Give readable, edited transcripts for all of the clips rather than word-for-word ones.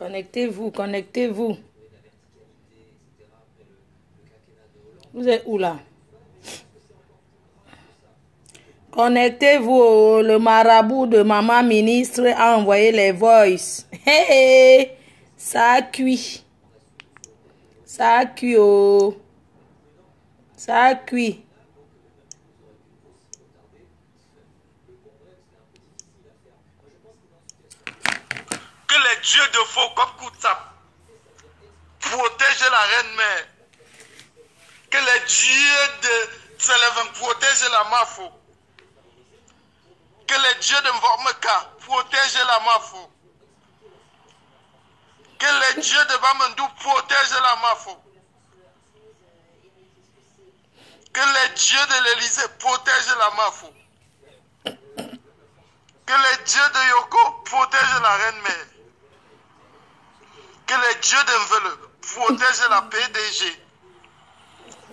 Connectez-vous, connectez-vous. Vous êtes où là? Connectez-vous. Le marabout de maman ministre a envoyé les voices. Hey, hey, ça a cuit. Ça a cuit, oh. Ça a cuit. Que les dieux de faux comme Koutsap protègent la reine mère. Que les dieux de Tselevin protègent la Mafo. Que les dieux de Mvormeka protègent la Mafo. Que les dieux de Bamandou protègent la Mafo. Que les dieux de l'Élysée protègent la Mafo. Que les dieux de Yoko protègent la reine mère. Que les dieux de Mvele protègent la PDG.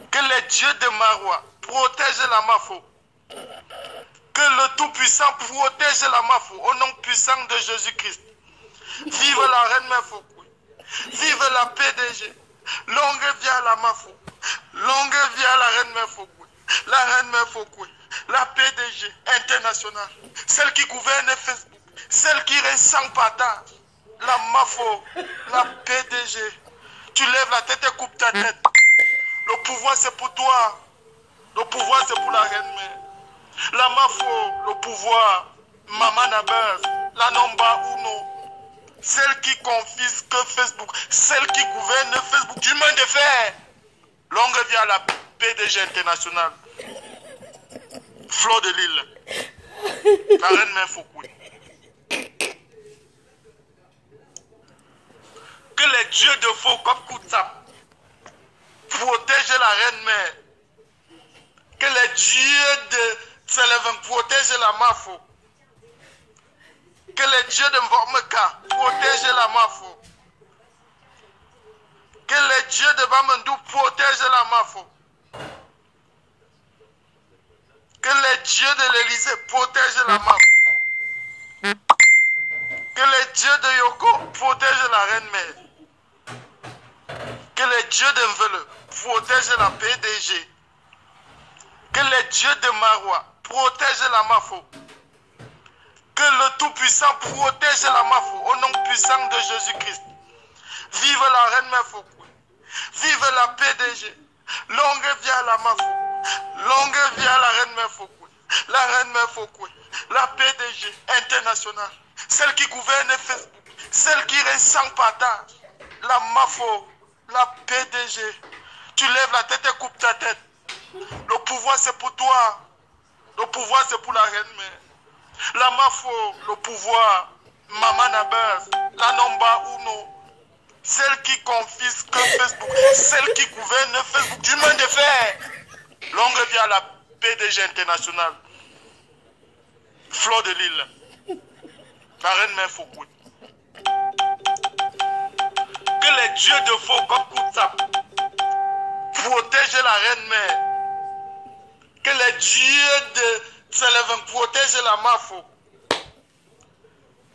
Que les dieux de Marois protègent la Mafo. Que le Tout-Puissant protège la Mafo au nom puissant de Jésus-Christ. Vive la reine Mefokoui. Vive la PDG. Longue vie à la Mafo. Longue vie à la reine Mefokoui. La reine Mefokoui. La PDG internationale. Celle qui gouverne Facebook. Celle qui reste sans partage. La Mafo. La PDG. Tu lèves la tête et coupes ta tête. Le pouvoir c'est pour toi. Le pouvoir c'est pour la reine mère. La Mafo, le pouvoir. Maman Nabaz. La Nomba Uno. Celle qui confisque Facebook. Celle qui gouverne Facebook. Du monde de fer. Longue vie à la PDG internationale. Flot de Lille. La reine mère Foukoui. Que les dieux de faux comme Koutsap protègent la reine mère. Que les dieux de Tselevin protègent la Mafo. Que les dieux de Mvormeka protègent la Mafo. Que les dieux de Bamandou protègent la Mafo. Que les dieux de l'Élysée protègent la Mafo. Que les dieux de Yoko protègent la reine mère. Que les dieux de Mvele protègent la PDG. Que les dieux de Marois protègent la Mafo. Que le Tout-Puissant protège la Mafo au nom puissant de Jésus-Christ. Vive la reine Mefokoui. Vive la PDG. Longue vie à la Mafo. Longue vie à la reine Mefokoui. La reine Mefokoui. La PDG internationale. Celle qui gouverne Facebook. Celle qui reste sans partage. La Mafo. La PDG. Tu lèves la tête et coupes ta tête. Le pouvoir c'est pour toi. Le pouvoir c'est pour la reine mère. La Mafo, le pouvoir. Maman Nabaz. La Nomba Uno. Celle qui confisque Facebook. Celle qui gouverne Facebook. Du monde de fer. Longue vie à la PDG internationale. Flot de Lille. La reine mère Foukoui. Que les dieux de faux comme Koutsap protègent la reine mère. Que les dieux de Tselevin protègent la Mafo.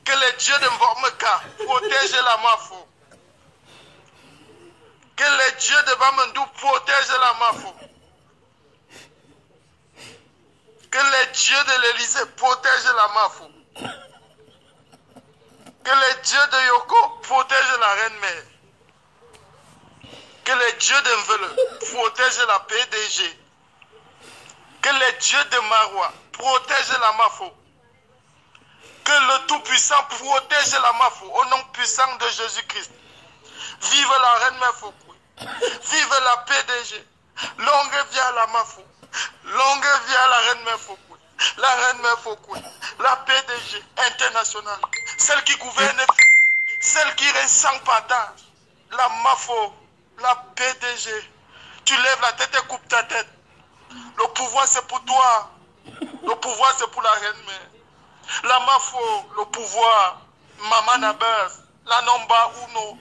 Que les dieux de Mvormeka protègent la Mafo. Que les dieux de Bamandou protègent la Mafo. Que les dieux de l'Élysée protègent la Mafo. Que les dieux de Yoko protègent la reine mère. Que les dieux de Mvele protègent la PDG. Que les dieux de Marois protègent la Mafo. Que le Tout-Puissant protège la Mafo au nom puissant de Jésus-Christ. Vive la reine Mefokoui. Vive la PDG. Longue vie à la Mafo. Longue vie à la reine Mefokoui. La reine Mefokoui. La PDG internationale. Celle qui gouverne Facebook. Celle qui reste sans partage. La Mafo. La PDG. Tu lèves la tête et coupes ta tête. Le pouvoir c'est pour toi. Le pouvoir c'est pour la reine mère. La Mafo, le pouvoir. Maman Nabaz. La Nomba Uno.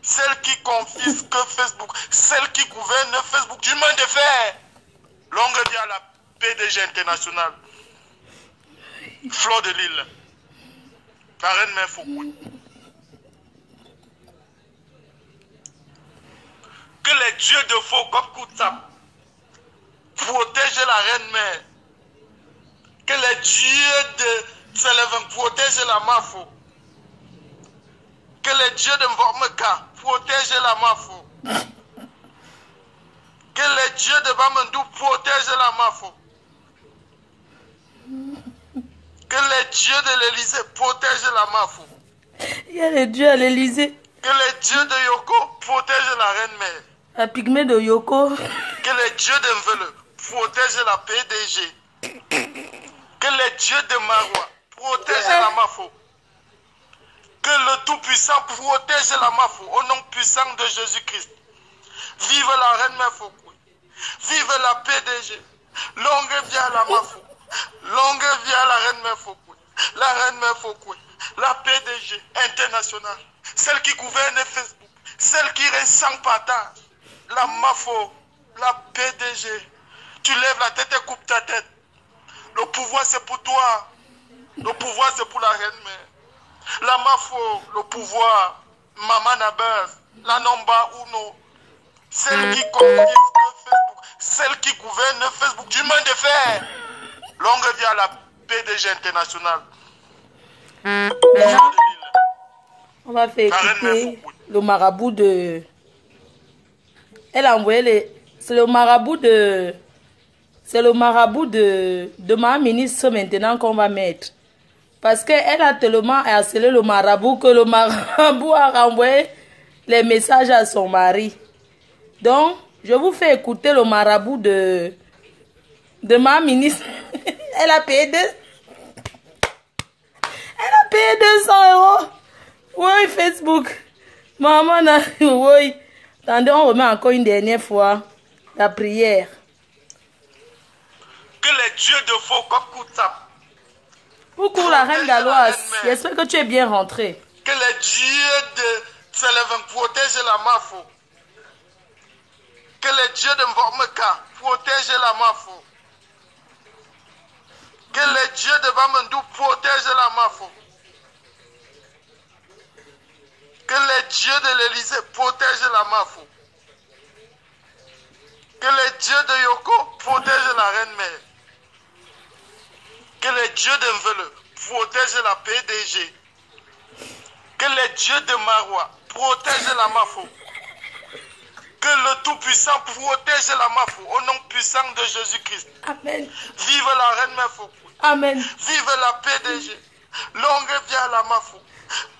Celle qui confisque Facebook. Celle qui gouverne Facebook. Du monde de fer. Longue vie à la PDG internationale. Flot de Lille. La reine mère Foukoui. Que les dieux de faux comme Koutsap protègent la reine mère. Que les dieux de Tselevin protègent la Mafo. Que les dieux de Mvormeka protègent la Mafo. Que les dieux de Bamandou protègent la Mafo. Que les dieux de l'Élysée protègent la Mafo. Il y a les dieux à l'Élysée. Que les dieux de Yoko protègent la reine mère. La pygmée de Yoko. Que les dieux de Mvele protègent la PDG. Que les dieux de Marois protègent la Mafo. Que le Tout-Puissant protège la Mafo au nom puissant de Jésus-Christ. Vive la reine mère Foukoui. Vive la PDG. Longue vie à la Mafo. Longue vie à la reine mère Foukoui. La reine mère Foukoui. La PDG internationale. Celle qui gouverne Facebook. Celle qui reste sans partage. La Mafo. La PDG. Tu lèves la tête et coupes ta tête. Le pouvoir c'est pour toi. Le pouvoir c'est pour la reine mère. La Mafo, le pouvoir. Maman Nabez. La Nomba Uno. Celle qui confisque Facebook. Celle qui gouverne Facebook. Du main de fer. Longue vie à la PDG internationale. Maintenant, on va faire écouter le marabout de... Elle a envoyé les... C'est le marabout de... C'est le marabout de ma ministre maintenant qu'on va mettre. Parce qu'elle a tellement harcelé le marabout que le marabout a renvoyé les messages à son mari. Donc, je vous fais écouter le marabout de ma ministre. Elle a payé 200 €. Oui, Facebook. Maman, oui. Attendez, on remet encore une dernière fois la prière. Que les dieux de faux comme Koutsap. Coucou la reine galloise. J'espère que tu es bien rentrée. Que les dieux de Tselevin protègent la Mafo. Que les dieux de Mvormeka protègent la Mafo. Que les dieux de Bamandou protègent la Mafo. Que les dieux de l'Élysée protègent la Mafo. Que les dieux de Yoko protègent la reine mère. Que les dieux de Mvele protègent la PDG. Que les dieux de Marois protègent la Mafo. Que le Tout-Puissant protège la Mafo au nom puissant de Jésus-Christ. Amen. Vive la reine mère Foukoui. Amen. Vive la PDG. Longue vie à la Mafo.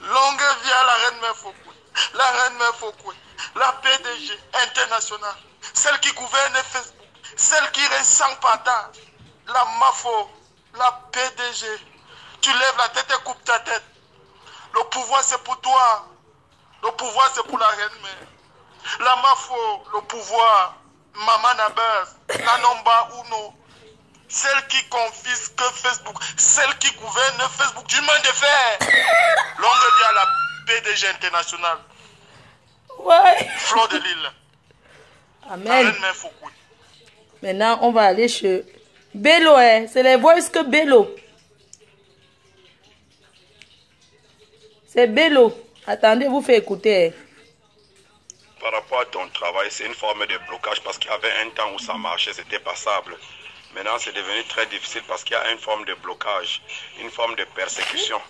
Longue vie à la reine mère Foukoui. La reine mère Foukoui. La PDG internationale. Celle qui gouverne Facebook. Celle qui reste sans partage. La Mafo. La PDG. Tu lèves la tête et coupes ta tête. Le pouvoir c'est pour toi. Le pouvoir c'est pour la reine mère. La Mafo, le pouvoir. Maman Nabez. La Nomba Uno. Celle qui confisque Facebook. Celle qui gouverne Facebook. Du main de fer. Longue vie à la PDG internationale. Ouais. Fleur de Lille. Amen. Maintenant, on va aller chez Bello. Hein. C'est les voices que Bello. C'est Bello. Attendez, vous faites écouter. Par rapport à ton travail, c'est une forme de blocage parce qu'il y avait un temps où ça marchait, c'était passable. Maintenant, c'est devenu très difficile parce qu'il y a une forme de blocage, une forme de persécution.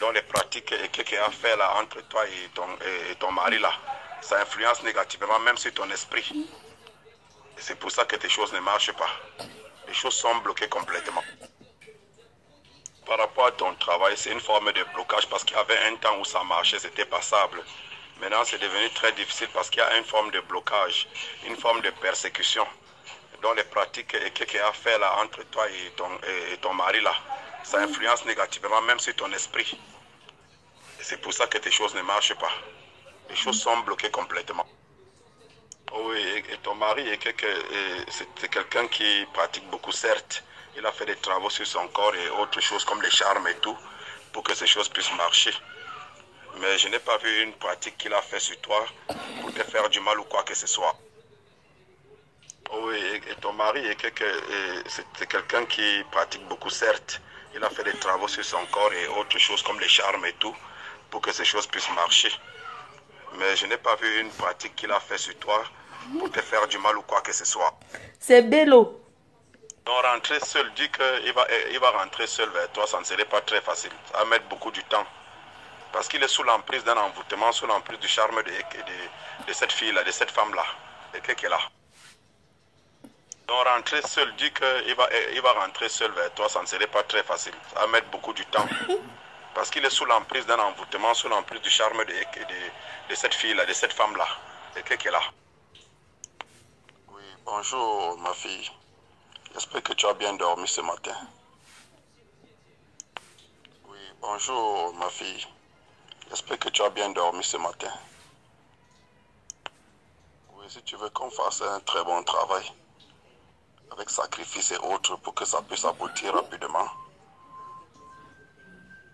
Dans les pratiques et ce qu'il y a fait là entre toi et ton mari là, ça influence négativement même sur ton esprit. C'est pour ça que tes choses ne marchent pas. Les choses sont bloquées complètement. Par rapport à ton travail, c'est une forme de blocage parce qu'il y avait un temps où ça marchait, c'était passable. Maintenant, c'est devenu très difficile parce qu'il y a une forme de blocage, une forme de persécution. Dans les pratiques et ce qu'il y a fait là entre toi et ton mari là, ça influence négativement même sur ton esprit. C'est pour ça que tes choses ne marchent pas. Les choses sont bloquées complètement. Oui, et ton mari c'est quelqu'un qui pratique beaucoup, certes. Il a fait des travaux sur son corps et autres choses comme les charmes et tout, pour que ces choses puissent marcher. Mais je n'ai pas vu une pratique qu'il a fait sur toi pour te faire du mal ou quoi que ce soit. Oui, et ton mari c'est quelqu'un qui pratique beaucoup, certes. Il a fait des travaux sur son corps et autres choses comme les charmes et tout, pour que ces choses puissent marcher. Mais je n'ai pas vu une pratique qu'il a fait sur toi pour te faire du mal ou quoi que ce soit. C'est Bello. Donc rentrer seul, dit qu'il va rentrer seul vers toi, ça ne serait pas très facile. Ça va mettre beaucoup du temps. Parce qu'il est sous l'emprise d'un envoûtement, sous l'emprise du charme de cette fille-là, de cette femme-là, de qui est là. Donc rentrer seul, dit qu'il va rentrer seul vers toi, ça ne serait pas très facile. Ça va mettre beaucoup du temps. Parce qu'il est sous l'emprise d'un envoûtement, sous l'emprise du charme de cette fille-là, de cette femme-là, de qui est là. Oui, bonjour ma fille. J'espère que tu as bien dormi ce matin. Oui, bonjour ma fille. J'espère que tu as bien dormi ce matin. Oui, si tu veux qu'on fasse un très bon travail, avec sacrifice et autres, pour que ça puisse aboutir rapidement,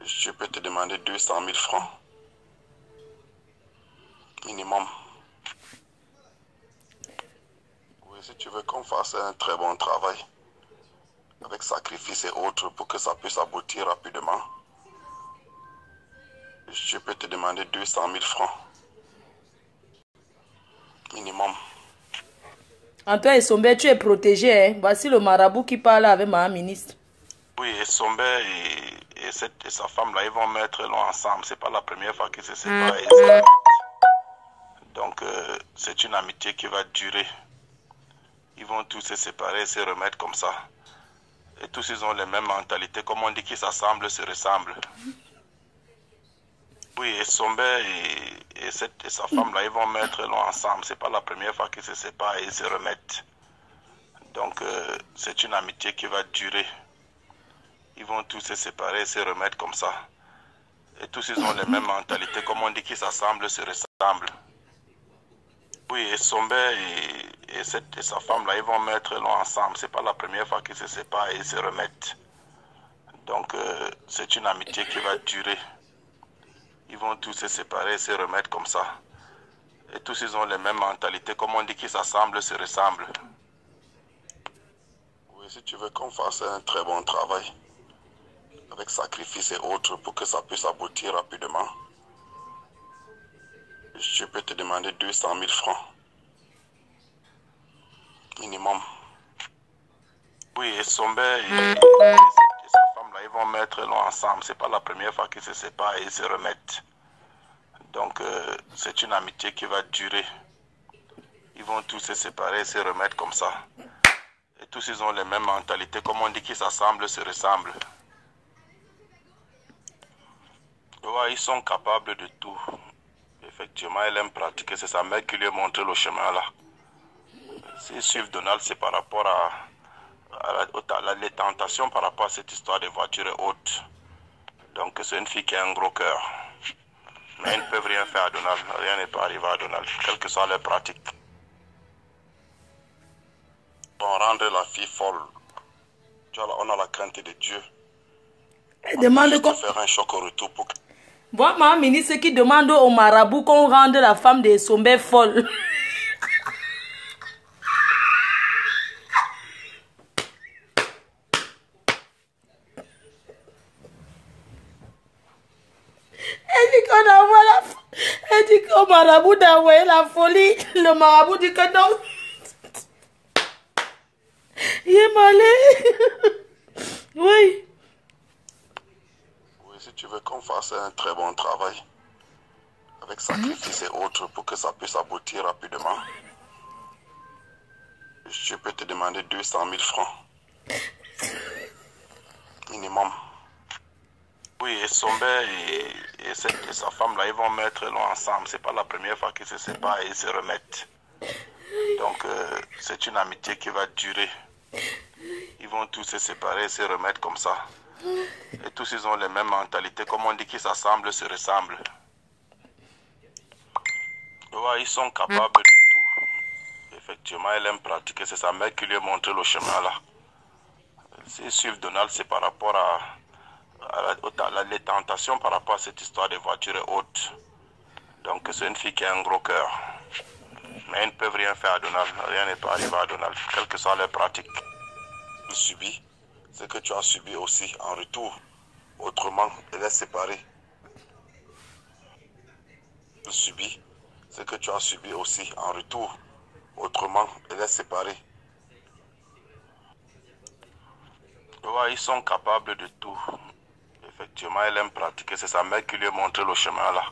je peux te demander 200 000 francs. Minimum. Oui, si tu veux qu'on fasse un très bon travail, avec sacrifice et autres, pour que ça puisse aboutir rapidement, je peux te demander 200 000 francs. Minimum. Antoine Essombe, tu es protégé. Hein? Voici le marabout qui parle avec ma ministre. Oui, Essombe et sa femme-là, ils vont mettre l'eau ensemble. C'est pas la première fois qu'ils se séparent. Donc, c'est une amitié qui va durer. Ils vont tous se séparer, se remettre comme ça. Et tous, ils ont les mêmes mentalités. Comme on dit qu'ils s'assemblent, se ressemblent. Oui, Essombe et sa femme-là, ils vont mettre l'eau ensemble. C'est pas la première fois qu'ils se séparent et se remettent. Donc, c'est une amitié qui va durer. Ils vont tous se séparer, se remettre comme ça. Et tous, ils ont les mêmes mentalités. Comme on dit qu'ils s'assemblent, se ressemblent. Oui, Essombe et sa femme-là, ils vont mettre l'eau ensemble. C'est pas la première fois qu'ils se séparent et se remettent. Donc, c'est une amitié qui va durer. Ils vont tous se séparer, se remettre comme ça. Et tous, ils ont les mêmes mentalités. Comme on dit qu'ils s'assemblent, se ressemblent. Oui, si tu veux qu'on fasse un très bon travail, avec sacrifice et autres, pour que ça puisse aboutir rapidement, je peux te demander 200 000 francs. Minimum. Oui, Essombe et sa femme-là, ils vont mettre l'eau ensemble. C'est pas la première fois qu'ils se séparent et se remettent. Donc, c'est une amitié qui va durer. Ils vont tous se séparer, se remettre comme ça. Et tous, ils ont les mêmes mentalités. Comme on dit qu'ils s'assemblent, se ressemblent. Ouais, ils sont capables de tout. Effectivement, elle aime pratiquer. C'est sa mère qui lui a montré le chemin là. S'ils suivent Donald, c'est par rapport à les tentations par rapport à cette histoire de voiture et autres. Donc, c'est une fille qui a un gros cœur. Mais ils ne peuvent rien faire à Donald. Rien ne peut arriver à Donald, quelle que soit leur pratique. On rendre la fille folle. On a la crainte de Dieu. Elle demande qu'on faire un choc au retour pour... Bon, ma ministre qui demande au marabout qu'on rende la femme de Essombe folle. Elle dit qu'on envoie la... Elle dit qu'au marabout d'envoyer la folie. Le marabout dit que non. Il est malin. Oui. Oui, si tu veux qu'on fasse un très bon travail, avec sacrifice et autres, pour que ça puisse aboutir rapidement, je peux te demander 200 000 francs. Minimum. Oui, Essombe et sa femme-là, ils vont mettre l'eau ensemble. C'est pas la première fois qu'ils se séparent et se remettent. Donc, c'est une amitié qui va durer. Ils vont tous se séparer, se remettre comme ça. Et tous, ils ont les mêmes mentalités. Comme on dit qu'ils s'assemblent, se ressemblent. Ouais, ils sont capables de tout. Effectivement, elle aime pratiquer. C'est sa mère qui lui a montré le chemin là. S'ils suivent Donald, c'est par rapport à les tentations par rapport à cette histoire de voiture et autres. Donc, c'est une fille qui a un gros cœur. Mais ils ne peuvent rien faire à Donald. Rien ne peut arriver à Donald, quelle que soit leur pratique. Tu subis ce que tu as subi aussi en retour. Autrement, elle est séparée. Tu subis ce que tu as subi aussi en retour. autrement, elle est séparée. Ouais, ils sont capables de tout. Effectivement, elle aime pratiquer. C'est sa mère qui lui a montré le chemin là.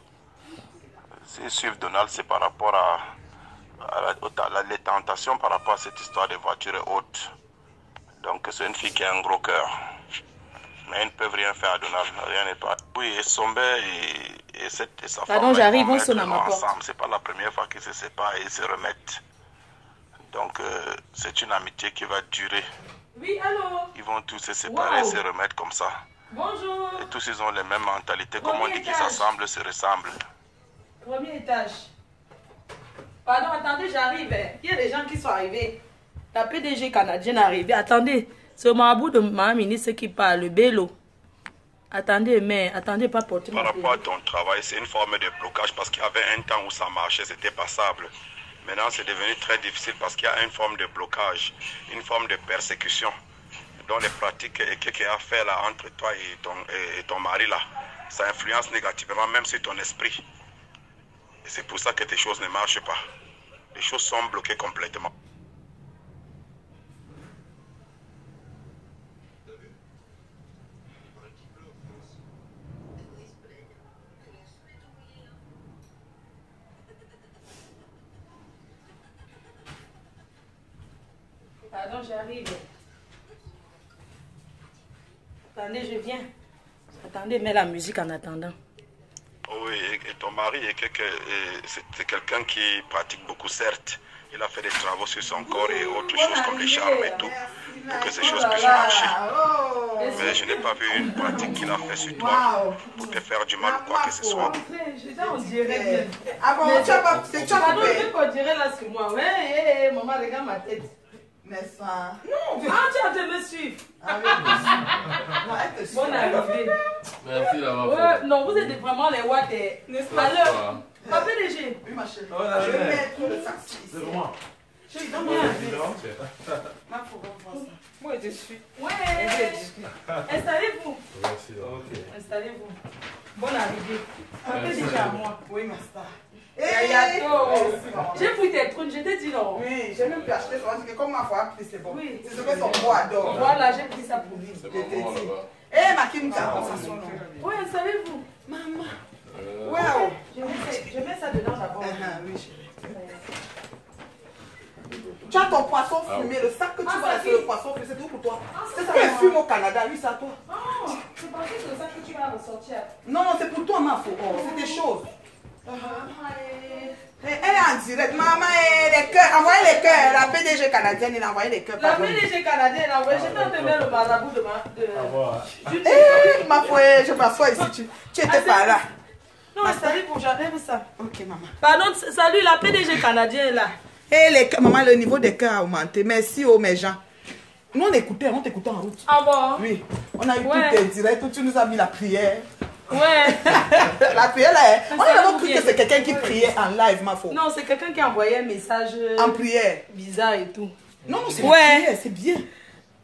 S'ils suivent Donald, c'est par rapport à les tentations par rapport à cette histoire de voiture et autres. Donc c'est une fille qui a un gros cœur. Mais ils ne peuvent rien faire à Donald. Rien n'est pas. Oui, et Sombe et sa femme. Pardon, j'arrive, on sonne à ma porte. Ensemble. C'est pas la première fois qu'ils se séparent et ils se remettent. Donc c'est une amitié qui va durer. Oui, allô? Ils vont tous se séparer et se remettre comme ça. Bonjour. Et tous ils ont les mêmes mentalités. Comme on dit qu'ils s'assemblent, se ressemblent. Premier étage. Pardon, attendez, j'arrive. Il y a des gens qui sont arrivés. La PDG canadienne est arrivée. Attendez, c'est au marabout de ma ministre qui parle, le Bello. Attendez, mais attendez, pas porter. Par rapport à ton travail, c'est une forme de blocage parce qu'il y avait un temps où ça marchait, c'était passable. Maintenant, c'est devenu très difficile parce qu'il y a une forme de blocage, une forme de persécution. Dans les pratiques qu'il y a fait là entre toi et ton mari là, ça influence négativement même sur ton esprit. Et c'est pour ça que tes choses ne marchent pas. Les choses sont bloquées complètement. Pardon, j'arrive. Attendez, je viens. Attendez, mets la musique en attendant. Oui, et ton mari c'est quelqu'un qui pratique beaucoup, certes. Il a fait des travaux sur son corps et autres choses comme les charmes et tout, pour que ces choses puissent marcher. Mais je n'ai pas vu une pratique qu'il a fait sur toi pour te faire du mal ou quoi que ce soit. On dirait. Ah bon, tu as pas. C'est toi Pardon, je qu'on dirait là sur moi. Ouais, maman, regarde ma tête. N'est-ce pas? Non, tu es en train de me suivre. Bonne arrivée. Merci d'avoir fait. Non, vous êtes vraiment les watts. N'est-ce pas? Alors, ma PDG. Oui, ma chérie. Je vais mettre le sac ici. C'est vraiment. Chérie, donne-moi ma photo. Moi, je suis. Ouais. Installez-vous. Merci. Ok. Installez-vous. Bonne arrivée. Ma PDG à moi. Oui, ma star. J'ai pris tes trucs, je t'ai dit non. Oui, j'ai même pu acheter ça. Parce que comme ma foi a pris, c'est bon. Oui. C'est ce que son bois adore. Voilà, j'ai pris ça pour lui. Je t'ai dit. Eh, ma Kim, tu as pensé son nom. Oui, installez-vous. Maman. Wow. Je mets ça dedans d'abord. Oui, chérie. Tu as ton poisson fumé, le sac que tu vois, c'est le poisson fumé, c'est tout pour toi. C'est ça qui fume au Canada, oui, c'est à toi. Oh, je pensais que c'est ça que tu vas ressortir. Non, non, c'est pour toi, ma faux. C'est des choses. Elle est en direct. Maman, les cœurs. Envoyez les cœurs. La PDG canadienne, il a envoyé les cœurs. La PDG canadienne, elle a envoyé. J'étais en train de mettre le marabout de ma foi, je m'assois ici. Tu étais pas là. Non, salut, pour j'enlève ça. Ok, maman. Pardon, salut, la PDG canadienne là. Maman, le niveau des cœurs a augmenté. Merci, mes gens. Nous, on t'écoutait en route. Ah bon? Oui. On a eu tout tes directs. Tu nous as mis la prière. Ouais. La prière là, on a d'abord cru que c'est quelqu'un qui priait en live, ma foi. Non, c'est quelqu'un qui a envoyé un message en prière. Bizarre et tout. Non, c'est prière, c'est bien.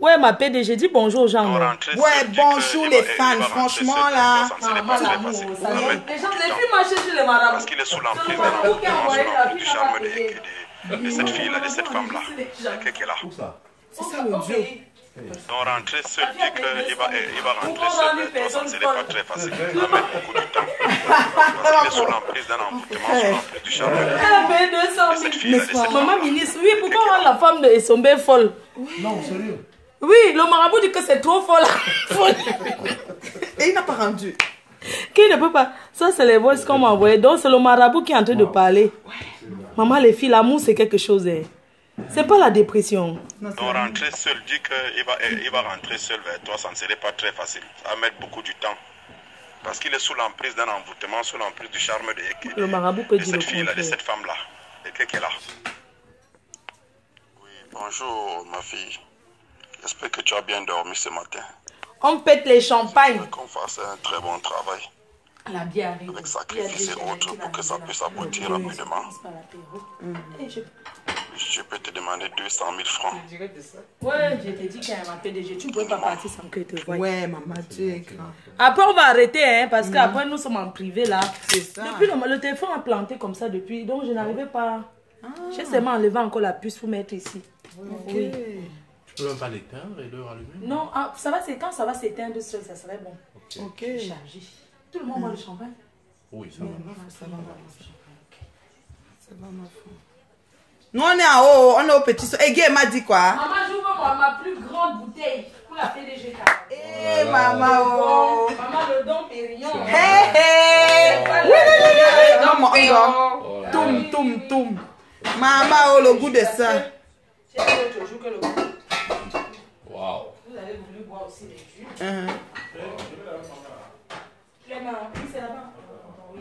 Ouais, ma PDG, dis bonjour aux gens. Ouais, bonjour les fans, franchement là. Les gens, les filles marchaient sur les marabouts. Parce qu'il est sous l'emprise du charme de cette fille-là, de cette femme-là. Qui est là. C'est ça le Dieu. Donc rentrer seul, dit qu'il va rentrer seul, mais ça ne serait pas très facile. Il va mettre beaucoup de temps. Parce qu'il est sous l'emprise d'un envoûtement, sous l'emprise du charme de cette fille-là. Maman ministre, oui, pourquoi on rend la femme de Esombe folle? Non, sérieux. Oui, le marabout dit que c'est trop folle. Et il n'a pas rendu. Qui ne peut pas? Ça, c'est les voices qu'on m'a envoyé. Donc, c'est le marabout qui est en train de parler. Maman, les filles, l'amour, c'est quelque chose. C'est pas la dépression. Donc rentrer seul, dit qu'il va rentrer seul vers toi, ça ne serait pas très facile. Ça va mettre beaucoup du temps. Parce qu'il est sous l'emprise d'un envoûtement, sous l'emprise du charme le marabout peut de cette fille-là, de cette femme-là. Et qui est là. Oui, bonjour ma fille. J'espère que tu as bien dormi ce matin. On pète les champagnes. Qu'on fasse un très bon travail. Elle a bien arrivé. Avec sacrifice et autres pour que ça puisse aboutir rapidement. Je peux te demander 200 000 francs. Ouais, je t'ai dit qu'elle m'a PDG. Tu ne peux pas partir sans que te voie. Ouais, maman, tu es grand. Après, on va arrêter, hein, parce qu'après, nous sommes en privé là. C'est ça. Depuis le téléphone a planté comme ça depuis, donc je n'arrivais pas. J'ai seulement enlevé encore la puce pour mettre ici. Oui. Tu peux même pas l'éteindre et le rallumer? Non, ça va, quand ça va s'éteindre seul, ça serait bon. Ok. Chargé. Tout le monde boit le champagne? Oui, ça va. Ça va, ma fille. Nous, on est en haut, on est au petit... Et Guy m'a dit quoi? Maman, j'ouvre ma plus grande bouteille pour la PDG. Eh, maman, oh. Maman, le don Pérignon. Hé, hé. Oui, Oh là là. Toum. Maman, oh, le goût de ça. J'ai dit l'autre jour que le goût. Waouh. Vous avez voulu boire aussi les jus. Les mains, oui, c'est là-bas. Oui.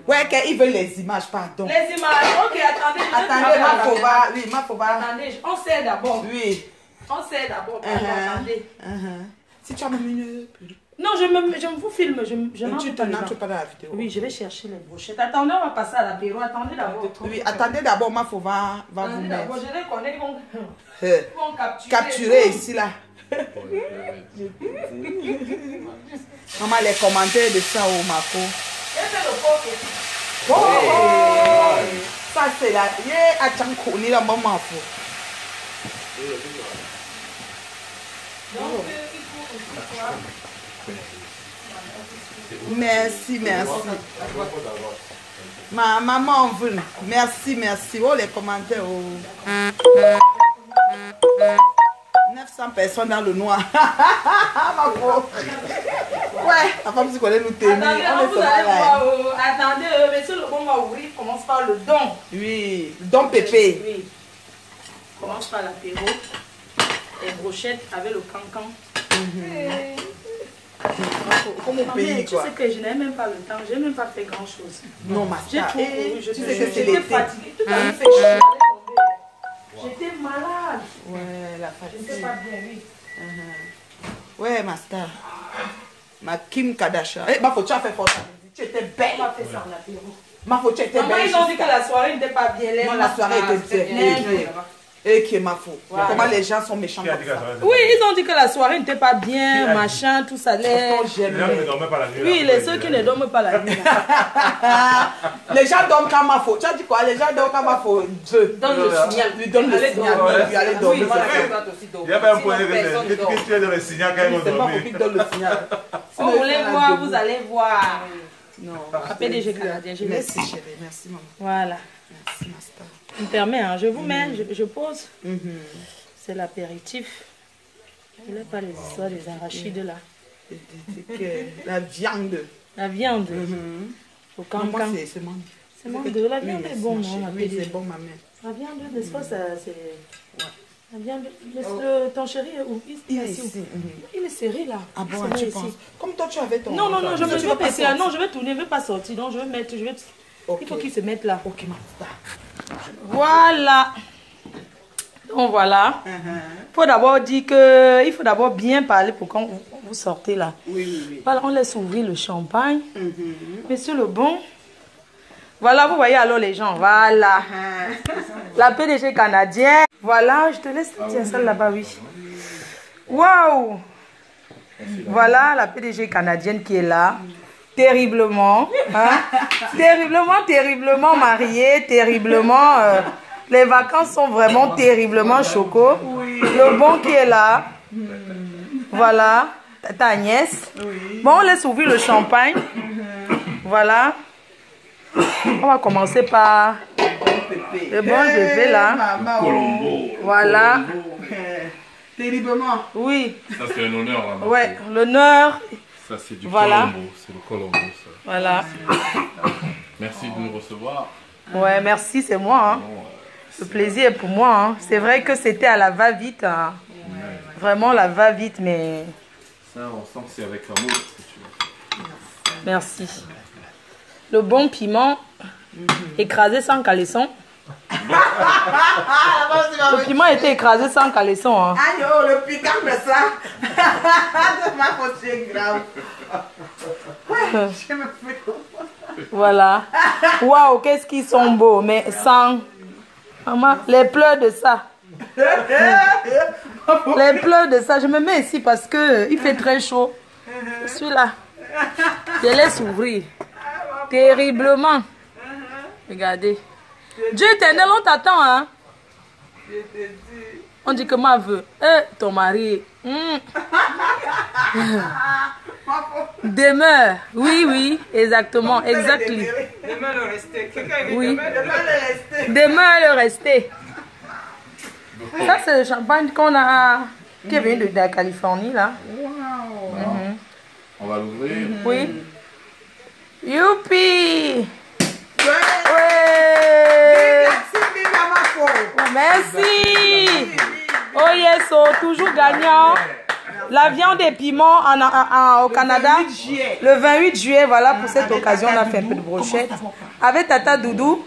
Ouais, qu'ils veulent les images, pardon. Les images, ok, attendez. Attendez, ma faut pas. Attendez, on sait d'abord. Oui. On sait d'abord. Attendez. Si tu as même une... Non, je me vous filme. Je n'entre Tu pas n'entres dedans. pas dans la vidéo. Oui, je vais chercher les brochettes. Attendez, on va passer à l'apéro. Attendez d'abord. Oui, attendez d'abord, ma faut va vous Attendez mettre. d'abord, je les connais. Ils vont capturer. Capturer ici, là. Maman, les commentaires de ça au Mako. C'est le porc. Oh! Ça, c'est la... Yeah, attends, on est là, maman, faut. Donc, il faut aussi quoi? Merci. Ma maman veut. Merci. Oh, les commentaires. Oh. 900 personnes dans le noir. Ma pauvre. Ouais, la femme si connaît nous tenir. Attendez, vous allez voir. Attendez, monsieur le bon va ouvrir. Commence par le don. Oui, le don pépé. Oui. Commence par l'apéro. Les brochettes avec le cancan. Comme au pays, Tu quoi. sais que je n'ai même pas le temps. Je n'ai même pas fait grand chose. Non, ma J'ai star. trop couru. Tu sais que c'est J'étais l'été. fatiguée. Tout à l'heure, fait chier. J'étais malade. Ouais, la Je ne sais fatigue. pas bien, oui. Ouais, ma star. Ma Kim Kardashian. Eh, ma faute, tu as fait fort. Tu étais belle. On va faire ça en apéro. Ma faute, tu étais Maman, belle. ils ont dit que la soirée n'était pas bien. Non, la soirée était bien. Et qui est ma faute. Voilà. Comment les gens sont méchants Qui a comme dit que ça. ça va? Oui, ils ont dit que la soirée n'était pas bien, machin, tout ça. Pourtant, j'aime Les gens qui ne les... dormaient pas la nuit. Oui, là, ceux qui ne dorment pas la nuit. Les gens dorment quand ma faute. Tu as dit quoi? Les gens dorment quand ma faute. Donne le signal. Lui donne le Allez signal. dormir. Lui, allez Oui, dormir. voilà, c'est c'est fait. ça aussi, donc. Il y avait un Sinon, point personne que dort. tu es dans le signal quand ils vont C'est ma dormir. faute qui donne le signal. Vous voulez voir, vous allez voir. Non. La PDG canadien, je laisse. Merci chérie, merci maman. Voilà. Merci ma star. Tu me permets, hein, je vous mets, je pose. C'est l'apéritif. Je ne voulais pas les histoires des arachides là. La viande. La viande. Au Moi, cancan. c'est mon... C'est mon de la viande est bonne, non, la Oui, PDG. c'est bon ma mère. La viande, n'est-ce pas, ça, c'est... La viande, ton chéri est où? Il est assis où? ici. Il est serré là. Ah bon, C'est tu ici. penses? Comme toi, tu avais ton... Non, je Tu me veux vais pas passer là. sortir? Non, je vais tourner, je ne vais pas sortir. Donc, je vais mettre, Ok. il faut qu'il se mette là. Ok, ma star. Voilà. Donc, voilà. Faut d'abord dire que, il faut d'abord bien parler pour quand vous sortez là. Oui. Voilà, on laisse ouvrir le champagne. Monsieur le bon. Voilà, vous voyez alors les gens. Voilà. La PDG canadienne. Voilà, je te laisse. Tiens, celle là-bas, oui. Waouh. Voilà la PDG canadienne qui est là. Terriblement. Hein? terriblement mariée. Terriblement. Les vacances sont vraiment terriblement choco. Le bon qui est là. Voilà. Ta Agnès. Bon, on laisse ouvrir le champagne. Voilà. On va commencer par le bon bébé là. Colombo. Voilà. Terriblement. Oui. Ça, c'est un honneur. Là, Ouais, l'honneur. Ça, c'est du Voilà. Colombo. C'est le Colombo, ça. Voilà. Merci de nous recevoir. Ouais, merci, c'est moi. Hein. Le plaisir est pour moi. Hein. C'est vrai que c'était à la va-vite. Hein. Vraiment la va-vite, mais... Ça, on sent que c'est avec l'amour que tu l'as fait. Merci. Le bon piment, écrasé sans caleçon. Le piment était écrasé sans caleçon. Hein. Aïe, oh, le piquant de ça. C'est ma faute, c'est grave. Ouais, je me fais comprendre. Voilà. Waouh, qu'est-ce qu'ils sont beaux, mais sans... Maman, les pleurs de ça. Les pleurs de ça. Je me mets ici parce que il fait très chaud. Je suis là. Je laisse ouvrir. Terriblement. Regardez. Dieu éternel, on t'attend, hein. Je te dis. On dit que ma veut. Ton mari. Demeure. Oui, exactement. Exactly. Demain le rester. Oui. Demain le rester. Demeure le rester. Ça, c'est le champagne qu'on a. Qui vient de la Californie, là. On va l'ouvrir. Oui. Youpi! Ouais! Merci! Oh yes, oh, toujours gagnant. La viande et piment au Canada. Le 28 juillet, voilà, pour cette occasion, on a fait un peu de brochette. Avec Tata Doudou.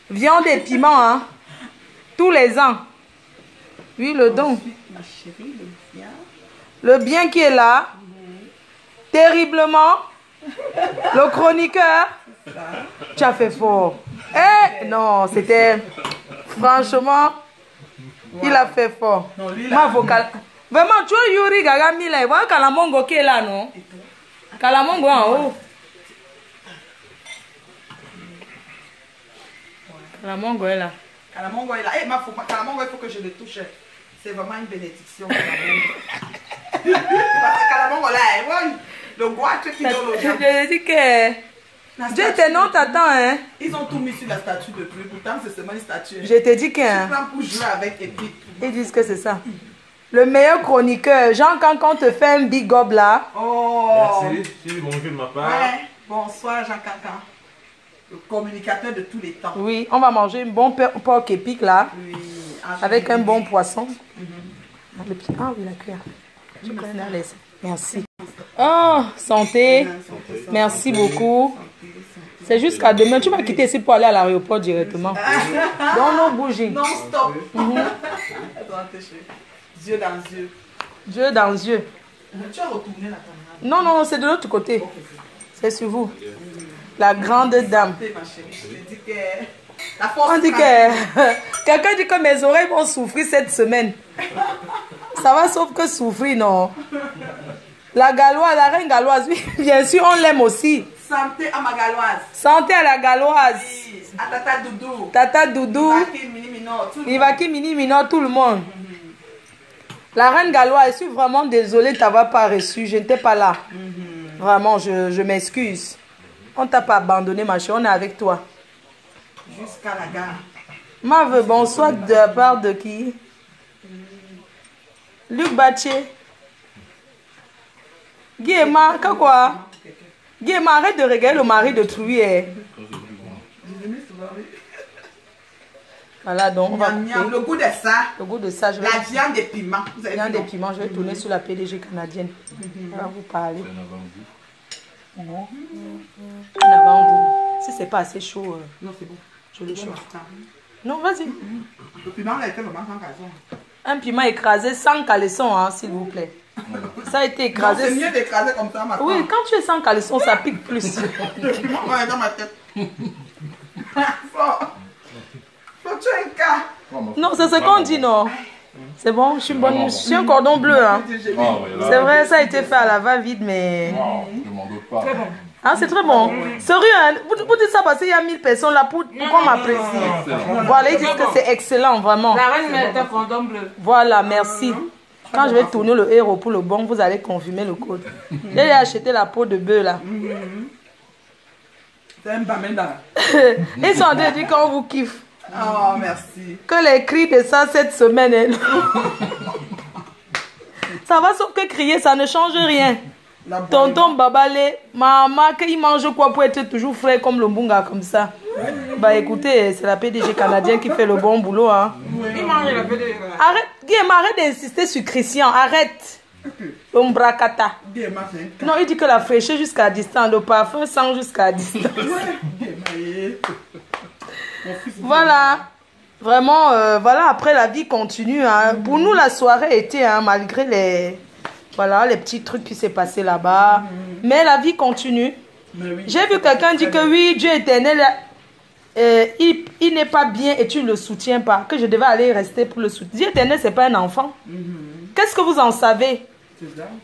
Viande et piment, hein. Tous les ans. Oui, le don. Le bien qui est là. Terriblement. Le chroniqueur. Tu as fait fort. Non, c'était... Franchement, il a fait fort. Ma vocale... Vraiment, tu vois Yuri Gaga Mila. Voilà Kalamongo qui est là, non? Kalamongo en haut. Kalamongo est là. Kalamongo est là. Kalamongo, il faut que je le touche. C'est vraiment une bénédiction. Parce que Kalamongo là, le goût qui donne aux gens. Je dis que... Dieu t'éternel t'attend, hein. Ils ont tout mis sur la statue de pluie. Pourtant, c'est seulement une statue. Je te dis que... Tu prends pour jouer avec et puis... Ils disent que c'est ça. Le meilleur chroniqueur. Jean, quand on te fait un big gob là. Oh. Merci, bonjour de ma part. Ouais. Bonsoir, Jean Cancan. Le communicateur de tous les temps. Oui, on va manger un bon porc épic là. Oui. Avec un bon poisson. Ah oui, la cuillère. Je connais la laisse. Merci. Oh, santé. Merci beaucoup. C'est jusqu'à demain. Tu vas quitter ici pour aller à l'aéroport directement. Dans nos bougies. Non, stop. Dieu dans Dieu. Dieu dans Dieu. Tu as retourné la caméra. Non, non, c'est de l'autre côté. C'est sur vous. La grande dame. On dit que... Quelqu'un dit que mes oreilles vont souffrir cette semaine. Ça va sauf que souffrir, non. La galloise, la reine galloise, oui, bien sûr, on l'aime aussi. Santé à ma galloise. Santé à la galloise. Oui. À Tata Doudou. Tata Doudou. Ivaki Mini Minor, tout le monde. La reine galloise, je suis vraiment désolée de t'avoir pas reçu. Je n'étais pas là. Vraiment, je m'excuse. On t'a pas abandonné, ma chérie. On est avec toi. Jusqu'à la gare. Mave, bonsoir de la part de qui? Luc Batché. Guéma, quoi? Guéma, arrête de regarder le mari de Trouy. Voilà, donc on va couper. Le goût de ça. Le goût de ça, je vais... La viande des piments. La viande des piments, je vais tourner sur la PDG canadienne. On va vous parler. Un avant-goût. Si c'est pas assez chaud, non, c'est bon. Je le chauffe. Non, vas-y. Le piment là était vraiment sans caleçon. Un piment écrasé sans caleçon, hein, s'il vous plaît. Ça a été écrasé. C'est mieux d'écraser comme ça maintenant. Oui, quand tu es sans caleçon, ça pique plus. Le piment va dans ma tête. Faut tuer un cas. Non, c'est ce qu'on dit, non. C'est bon, je suis bonne. Je suis un cordon bleu, hein. C'est vrai, ça a été fait à la va-vite, mais... Je m'en doute pas. Ah, c'est très bon. Sérieux, hein? Vous dites ça parce qu'il y a 1000 personnes là pour qu'on m'apprécie. Voilà, ils disent que c'est excellent, vraiment. La reine met un cordon bleu. Voilà, merci. Quand je vais tourner le héros pour le bon, vous allez confirmer le code. J'ai acheté la peau de bœuf là. C'est un bamenda. Ils sont en train de dire qu'on vous kiffe. Oh, merci. Que les cris de ça cette semaine. Ça va sauf que crier, ça ne change rien. Tonton Babalé, maman, qu'il mange quoi pour être toujours frais comme le mbunga comme ça? Bah écoutez, c'est la PDG canadienne qui fait le bon boulot, hein. Il mange la PDG. Arrête, Guillaume, arrête d'insister sur Christian, arrête. L'ombrakata. Non, il dit que la fraîcheur jusqu'à distance, le parfum sent jusqu'à distance. Voilà. Vraiment, voilà, après la vie continue, hein. Pour nous, la soirée était, hein, malgré les... Voilà, les petits trucs qui s'est passé là-bas. Mais la vie continue. Oui. J'ai vu quelqu'un dire que oui, Dieu éternel, il n'est pas bien et tu ne le soutiens pas. Que je devais aller rester pour le soutenir. Dieu éternel, ce n'est pas un enfant. Qu'est-ce que vous en savez?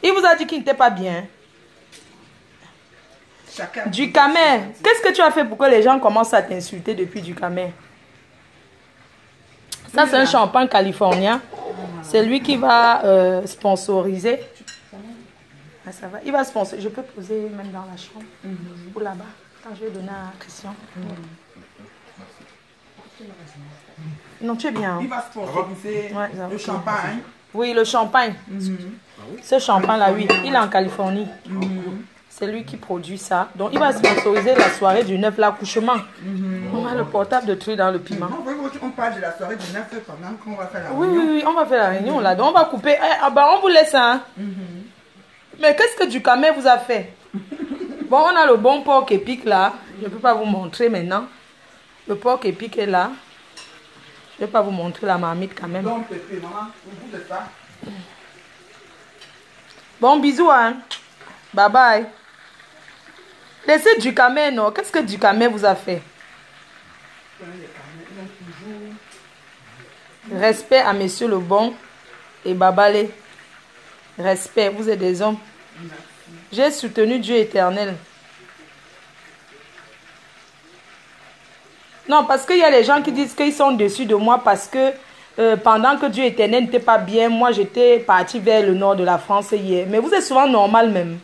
Il vous a dit qu'il n'était pas bien. Chacun. Du Camer. Qu'est-ce que tu as fait pour que les gens commencent à t'insulter depuis du Camer? Ça, c'est un champagne californien. C'est lui qui va sponsoriser. Ah, ça va. Il va sponsoriser. Je peux poser même dans la chambre. Ou là-bas. Quand je vais donner à Christian. Non, tu es bien. Il va sponsoriser Ouais, le champagne. Oui, le champagne. Ce champagne-là, oui. Il est en Californie. C'est lui qui produit ça. Donc, il va sponsoriser la soirée du 9, l'accouchement. On a le portable de truc dans le piment. On parle de la soirée du 9 pendant qu'on va faire la Oui, réunion. oui, oui, on va faire la réunion là. Donc, on va couper. Ah, bah, on vous laisse, hein. Mais qu'est-ce que du Camer vous a fait? Bon, on a le bon porc épic là. Je ne peux pas vous montrer maintenant. Le porc épic est là. Je ne vais pas vous montrer la marmite quand même. Donc, Pépé, maman, au bout de ça. Bon, bisous, hein. Bye bye. Laissez du Camer, non? Qu'est-ce que du Camer vous a fait? Respect à Monsieur le Bon et Babalé. Respect, vous êtes des hommes. J'ai soutenu Dieu éternel. Non, parce qu'il y a des gens qui disent qu'ils sont déçus de moi parce que pendant que Dieu éternel n'était pas bien, moi j'étais partie vers le nord de la France hier. Mais vous êtes souvent normal même.